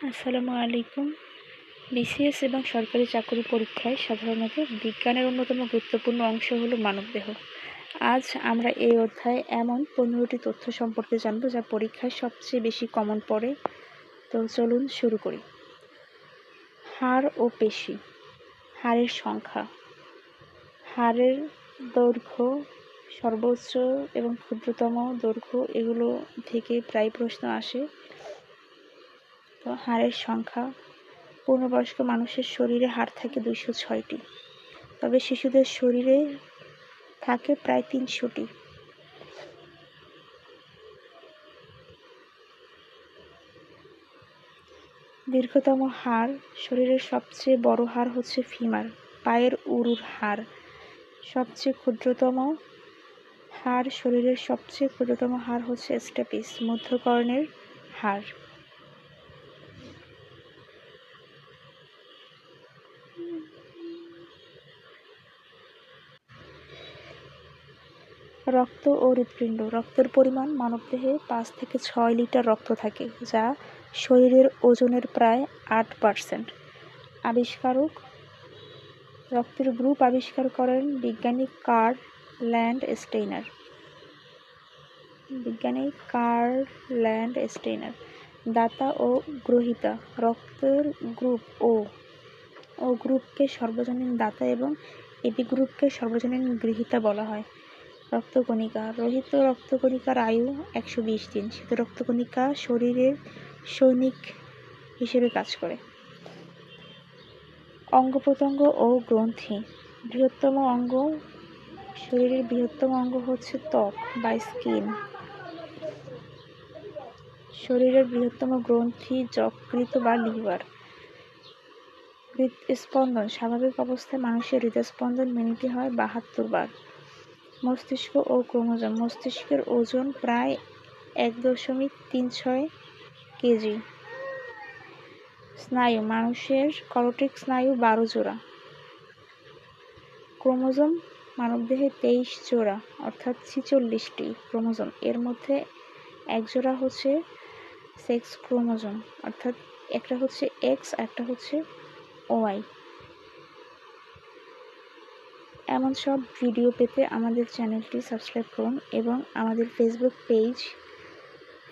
আসসালামু আলাইকুম। বিসিএস এবং সরকারি চাকরি পরীক্ষায় সাধারণত বিজ্ঞানের অন্যতম গুরুত্বপূর্ণ অংশ হলো মানবদেহ। আজ আমরা এই অধ্যায়ে এমন 15টি তথ্য সম্পর্কে জানব যা পরীক্ষায় সবচেয়ে বেশি কমন পড়ে। তো চলুন শুরু করি। হাড় ও পেশি। হাড়ের সংখ্যা, হাড়ের দৈর্ঘ্য, সর্বোচ্চ এবং ক্ষুদ্রতম দৈর্ঘ্য এগুলো থেকে প্রায় প্রশ্ন আসে। তো হাড়ের সংখ্যা, পূর্ণবয়স্ক মানুষের শরীরে হাড় থাকে 206টি, তবে শিশুদের শরীরে থাকে প্রায় 300টি। দীর্ঘতম হাড়, শরীরের সবচেয়ে বড় হাড় হচ্ছে ফিমার, পায়ের উরুর হাড়। সবচেয়ে ক্ষুদ্রতম হাড়, শরীরের সবচেয়ে ক্ষুদ্রতম হাড় হচ্ছে স্টেপিস, মধ্যকর্ণের হাড়। রক্ত ও হৃৎপিণ্ড। রক্তের পরিমাণ, মানবদেহে 5 থেকে 6 লিটার রক্ত থাকে, যা শরীরের ওজনের প্রায় 8%। আবিষ্কারক, রক্তের গ্রুপ আবিষ্কার করেন বিজ্ঞানী কার্ল ল্যান্ডস্টেইনার। দাতা ও গ্রহীতা। রক্তের গ্রুপ ও গ্রুপকে সর্বজনীন দাতা এবং এবি গ্রুপকে সর্বজনীন গৃহীতা বলা হয়। রক্তকণিকা। রোহিত রক্তকণিকার আয়ু 120 দিন। শ্বেত রক্তকণিকা শরীরের সৈনিক হিসেবে কাজ করে। অঙ্গ প্রত্যঙ্গ ও গ্রন্থি। বৃহত্তম অঙ্গ, শরীরের বৃহত্তম অঙ্গ হচ্ছে ত্বক বা স্কিন। শরীরের বৃহত্তম গ্রন্থি যকৃৎ বা লিভার। হৃদস্পন্দন। স্বাভাবিক অবস্থায় মানুষের হৃদস্পন্দন মিনিটে হয় 72 বার। মস্তিষ্ক ও ক্রোমোজোম। মস্তিষ্কের ওজন প্রায় 1.36 কেজি। স্নায়ু। মানুষের করটিক স্নায়ু 12 জোড়া। ক্রোমোজোম। মানবদেহে 23 জোড়া অর্থাৎ 46টি ক্রোমোজোম। এর মধ্যে এক জোড়া হচ্ছে সেক্স ক্রোমোজোম, অর্থাৎ একটা হচ্ছে এক্স, একটা হচ্ছে ওয়াই। এমন সব ভিডিও পেতে আমাদের চ্যানেলটি সাবস্ক্রাইব করুন এবং আমাদের ফেসবুক পেজ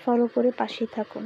ফলো করে পাশেই থাকুন।